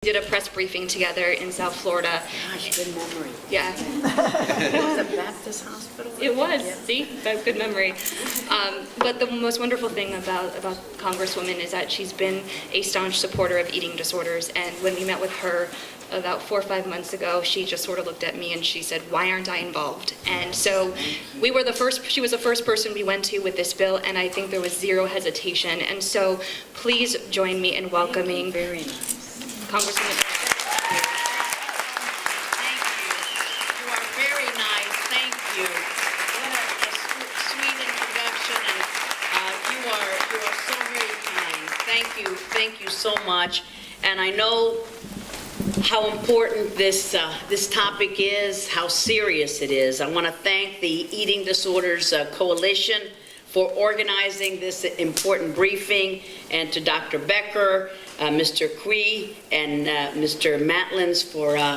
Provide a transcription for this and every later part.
We did a press briefing together in South Florida. Gosh, good memory. Yeah. It was a Baptist hospital? It was. Yeah. See, that's good memory. But the most wonderful thing about Congresswoman is that she's been a staunch supporter of eating disorders. And when we met with her about 4 or 5 months ago, she just sort of looked at me and she said, "Why aren't I involved?" And so we were the first. She was the first person we went to with this bill, and I think there was zero hesitation. And so, please join me in welcoming Very nice. Congresswoman. Thank you. You are very nice. Thank you. What a sweet introduction, and you are so very kind. Thank you so much. And I know how important this topic is, how serious it is. I want to thank the Eating Disorders Coalition for organizing this important briefing, and to Dr. Becker, Mr. Quee, and Mr. Matlins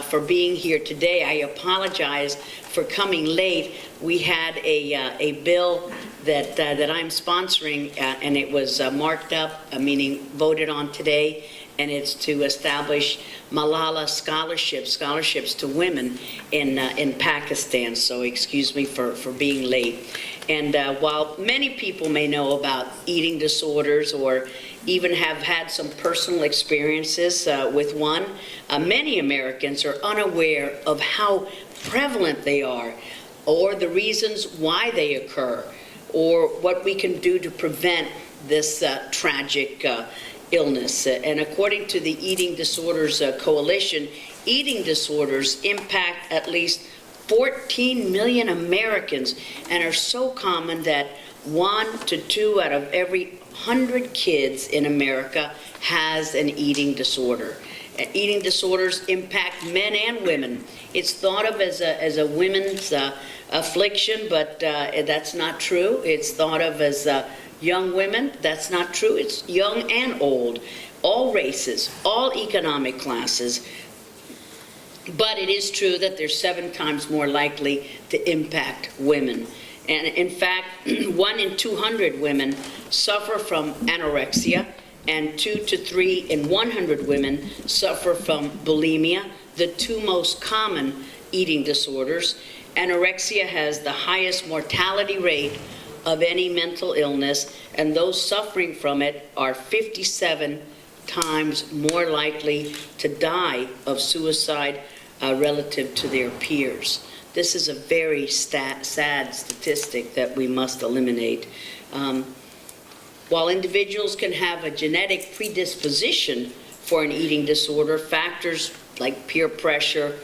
for being here today. I apologize for coming late. We had a bill that I'm sponsoring, and it was marked up, meaning voted on today, and it's to establish Malala scholarships to women in Pakistan. So excuse me for being late. And while many people may know about eating disorders or even have had some personal experiences with one, many Americans are unaware of how prevalent they are, or the reasons why they occur, or what we can do to prevent this tragic illness. And according to the Eating Disorders Coalition, eating disorders impact at least 14 million Americans and are so common that 1 to 2 out of every 100 kids in America has an eating disorder. Eating disorders impact men and women. It's thought of as a women's affliction, but that's not true. It's thought of as young women. That's not true. It's young and old, all races, all economic classes. But it is true that they're 7 times more likely to impact women. And in fact, 1 in 200 women suffer from anorexia, and 2 to 3 in 100 women suffer from bulimia, the 2 most common eating disorders. Anorexia has the highest mortality rate of any mental illness, and those suffering from it are 57 times more likely to die of suicide relative to their peers. This is a very sad statistic that we must eliminate. While individuals can have a genetic predisposition for an eating disorder, factors like peer pressure,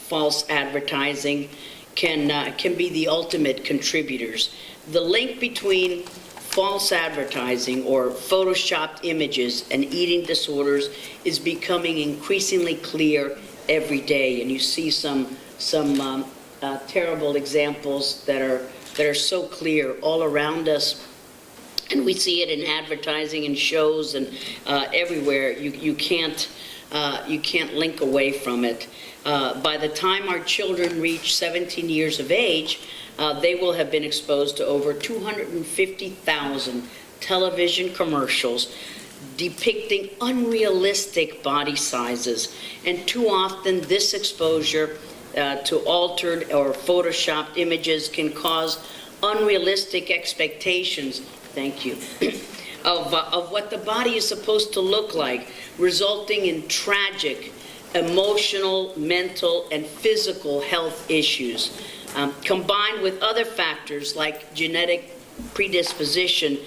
false advertising can be the ultimate contributors. The link between false advertising or photoshopped images and eating disorders is becoming increasingly clear every day, and you see some terrible examples that are so clear all around us, and we see it in advertising and shows and everywhere. You can't link away from it. By the time our children reach 17 years of age, they will have been exposed to over 250,000 television commercials depicting unrealistic body sizes. And too often this exposure to altered or photoshopped images can cause unrealistic expectations, thank you, of what the body is supposed to look like, resulting in tragic emotional, mental, and physical health issues. Combined with other factors like genetic predisposition,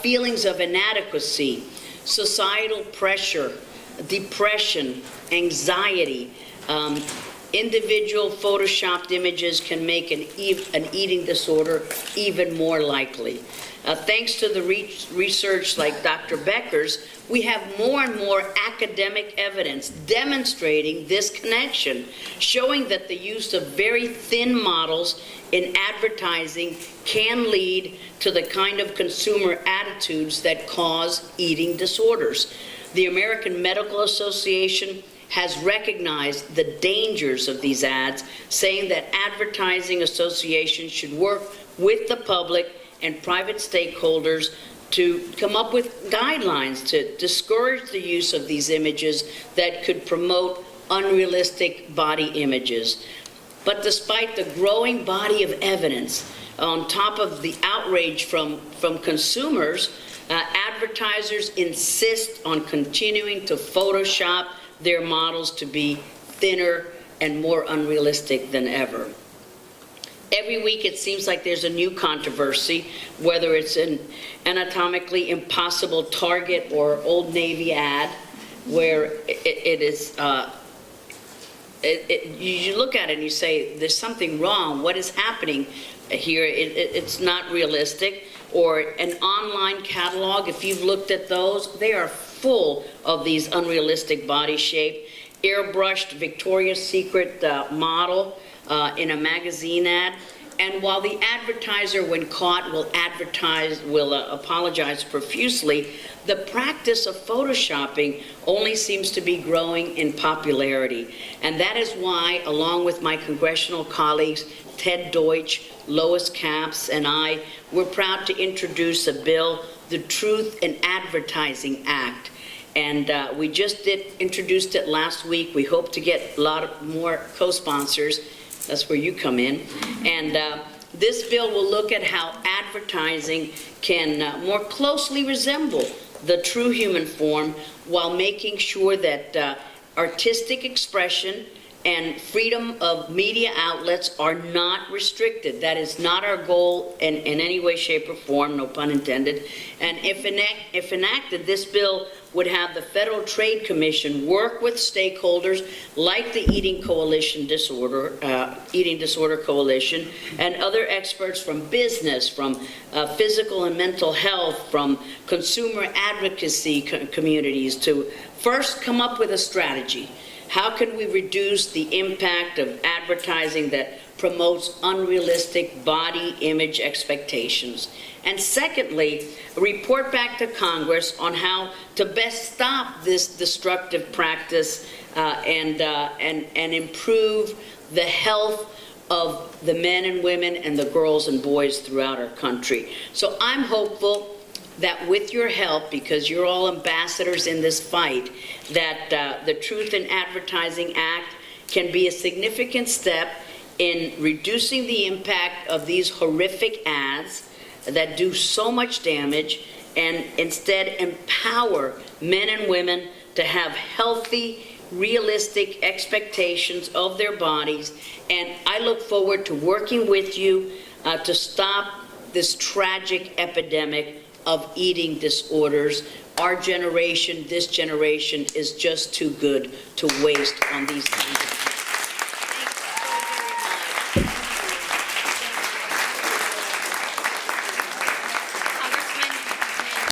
feelings of inadequacy, societal pressure, depression, anxiety, individual photoshopped images can make an eating disorder even more likely. Thanks to the research like Dr. Becker's, we have more and more academic evidence demonstrating this connection, showing that the use of very thin models in advertising can lead to the kind of consumer attitudes that cause eating disorders. The American Medical Association has recognized the dangers of these ads, saying that advertising associations should work with the public and private stakeholders to come up with guidelines to discourage the use of these images that could promote unrealistic body images. But despite the growing body of evidence, on top of the outrage from consumers, advertisers insist on continuing to Photoshop their models to be thinner and more unrealistic than ever. Every week it seems like there's a new controversy, whether it's an anatomically impossible Target or Old Navy ad, where you look at it and you say, there's something wrong. What is happening here? It's not realistic. Or an online catalog, if you've looked at those, they are full of these unrealistic body shape. Airbrushed Victoria's Secret model in a magazine ad. And while the advertiser, when caught, will apologize profusely, the practice of photoshopping only seems to be growing in popularity. And that is why, along with my congressional colleagues, Ted Deutsch, Lois Capps, and I, we're proud to introduce a bill, the Truth in Advertising Act. And we just introduced it last week. We hope to get a lot more co-sponsors. That's where you come in. And this bill will look at how advertising can more closely resemble the true human form while making sure that artistic expression and freedom of media outlets are not restricted. That is not our goal in any way, shape, or form, no pun intended. And if enacted, this bill would have the Federal Trade Commission work with stakeholders like the Eating Disorder Coalition, and other experts from business, from physical and mental health, from consumer advocacy communities to first come up with a strategy. How can we reduce the impact of advertising that promotes unrealistic body image expectations? And secondly, report back to Congress on how to best stop this destructive practice and improve the health of the men and women and the girls and boys throughout our country. So I'm hopeful that with your help, because you're all ambassadors in this fight, that the Truth in Advertising Act can be a significant step in reducing the impact of these horrific ads that do so much damage, and instead empower men and women to have healthy, realistic expectations of their bodies. And I look forward to working with you to stop this tragic epidemic of eating disorders. Our generation, this generation, is just too good to waste on these kinds of